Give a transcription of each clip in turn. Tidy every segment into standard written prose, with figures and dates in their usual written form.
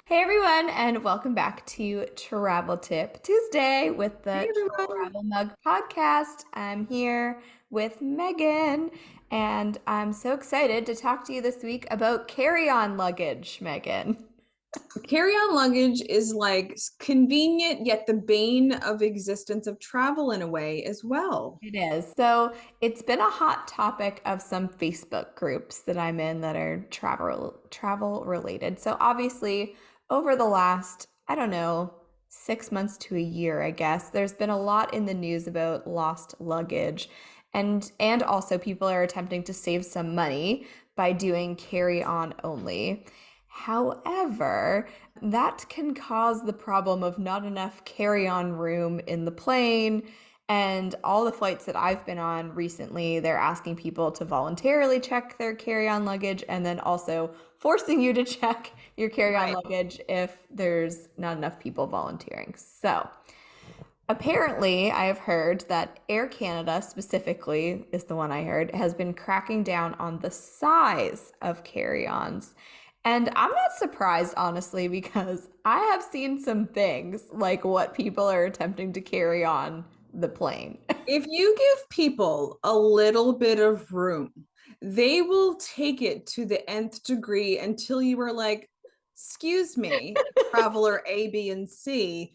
Hey everyone, and welcome back to Travel Tip Tuesday with Hey the everyone. Travel Mug Podcast. I'm here with Megan, and I'm so excited to talk to you this week about carry-on luggage, Megan. Carry-on luggage is like convenient yet the bane of existence of travel in a way as well. It is. So it's been a hot topic of some Facebook groups that I'm in that are travel related. So obviously, over the last, I don't know, 6 months to a year, I guess, there's been a lot in the news about lost luggage. And also people are attempting to save some money by doing carry-on only. However, that can cause the problem of not enough carry-on room in the plane. And all the flights that I've been on recently, they're asking people to voluntarily check their carry-on luggage and then also forcing you to check your carry-on Right. luggage if there's not enough people volunteering. So, apparently, I have heard that Air Canada specifically is the one I heard has been cracking down on the size of carry-ons. And I'm not surprised, honestly, because I have seen some things like what people are attempting to carry on the plane. If you give people a little bit of room, they will take it to the nth degree until you are like, excuse me, traveler A, B, and C,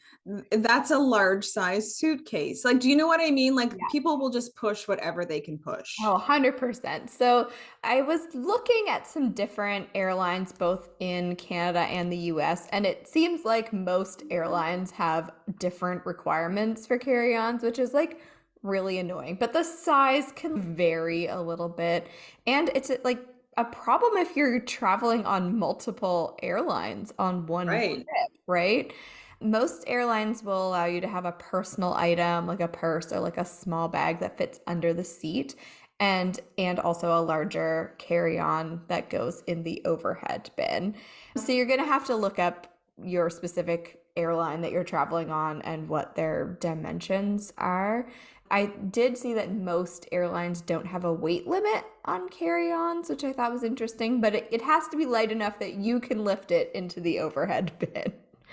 that's a large size suitcase. Like, do you know what I mean? Like, Yeah. people will just push whatever they can push. Oh, 100%. So I was looking at some different airlines, both in Canada and the US, and it seems like most airlines have different requirements for carry-ons, which is like really annoying. But the size can vary a little bit. And it's like a problem if you're traveling on multiple airlines on one Right. trip, right? Most airlines will allow you to have a personal item like a purse or like a small bag that fits under the seat and also a larger carry-on that goes in the overhead bin. So you're going to have to look up your specific airline that you're traveling on and what their dimensions are. I did see that most airlines don't have a weight limit on carry-ons, which I thought was interesting, but it has to be light enough that you can lift it into the overhead bin.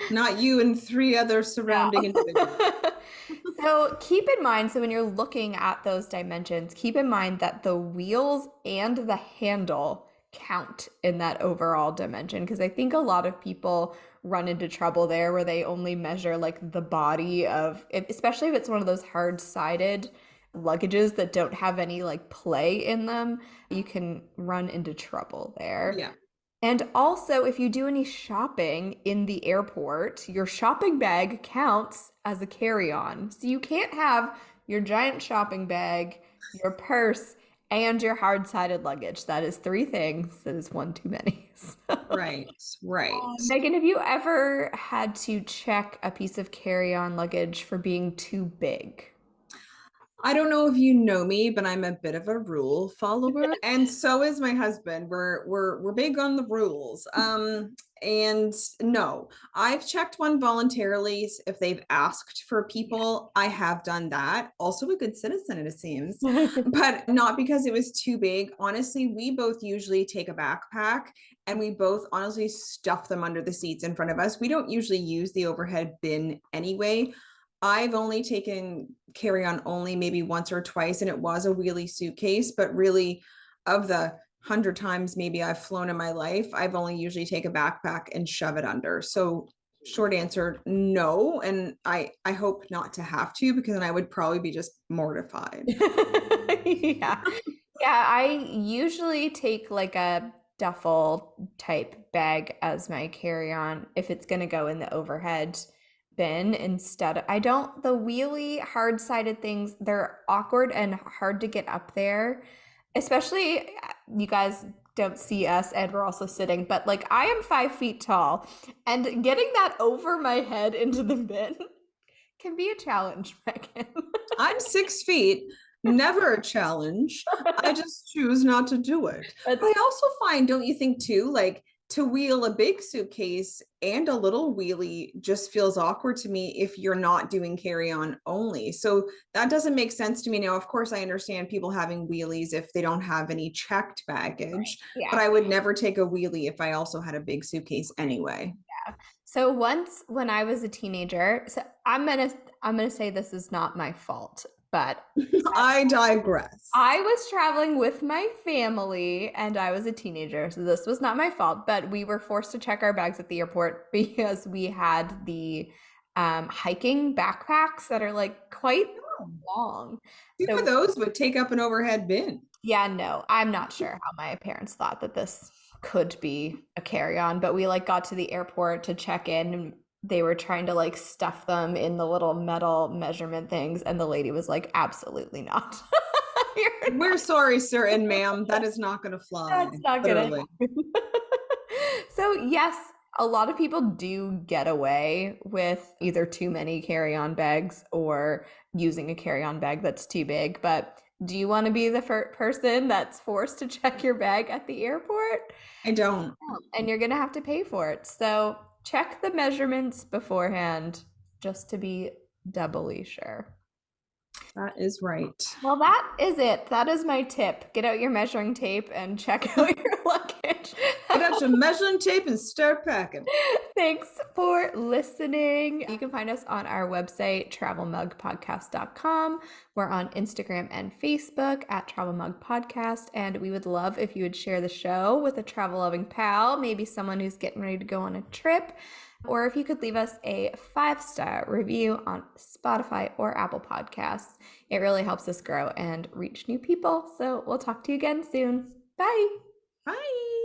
Not you and three other surrounding individuals. No. So keep in mind, so when you're looking at those dimensions, keep in mind that the wheels and the handle count in that overall dimension because I think a lot of people run into trouble there where they only measure like the body of, especially if it's one of those hard-sided luggages that don't have any like play in them, you can run into trouble there. Yeah. And also, if you do any shopping in the airport, your shopping bag counts as a carry-on. So you can't have your giant shopping bag, your purse, and your hard-sided luggage. That is three things. That is one too many. Right. Right. Megan, have you ever had to check a piece of carry-on luggage for being too big? I don't know if you know me, but I'm a bit of a rule follower, and so is my husband. We're big on the rules. And no, I've checked one voluntarily if they've asked for people. I have done that. Also a good citizen, it seems, but not because it was too big. Honestly, we both usually take a backpack and we both honestly stuff them under the seats in front of us. We don't usually use the overhead bin anyway. I've only taken carry on only maybe once or twice, and it was a wheelie suitcase. But really, of the 100 times maybe I've flown in my life, I've only usually take a backpack and shove it under. So, short answer, no. And I hope not to have to because then I would probably be just mortified. Yeah. Yeah, I usually take like a duffel type bag as my carry-on if it's going to go in the overhead bin instead. I don't, the wheelie hard-sided things, they're awkward and hard to get up there. Especially you guys don't see us and we're also sitting, but like I am 5 feet tall and getting that over my head into the bin can be a challenge, Megan. I'm 6 feet, never a challenge. I just choose not to do it. But That's I also find, don't you think too, like to wheel a big suitcase and a little wheelie just feels awkward to me if you're not doing carry on only. So that doesn't make sense to me. Now, of course, I understand people having wheelies if they don't have any checked baggage, but yeah. I would never take a wheelie if I also had a big suitcase anyway. So once when I was a teenager, so I'm gonna say this is not my fault, but I digress. I was traveling with my family and I was a teenager, so this was not my fault, but we were forced to check our bags at the airport because we had the hiking backpacks that are like quite long. Two of So those would take up an overhead bin. yeah, no, I'm not sure how my parents thought that this could be a carry-on, but we like got to the airport to check in and they were trying to like stuff them in the little metal measurement things and the lady was like, absolutely not. You're We're sorry, sir and ma'am. That is not going to That's fly. not gonna Literally. happen. So, yes, a lot of people do get away with either too many carry-on bags or using a carry-on bag that's too big. But do you want to be the person that's forced to check your bag at the airport? I don't. No. And you're gonna have to pay for it. So, check the measurements beforehand just to be doubly sure. That is right. Well, that is it. That is my tip. Get out your measuring tape and check out your luggage. Get out your measuring tape and start packing. Thanks for listening. You can find us on our website, travelmugpodcast.com. We're on Instagram and Facebook at Travel Mug Podcast. And we would love if you would share the show with a travel loving pal, maybe someone who's getting ready to go on a trip. Or if you could leave us a 5-star review on Spotify or Apple Podcasts, it really helps us grow and reach new people. So we'll talk to you again soon. Bye. Bye.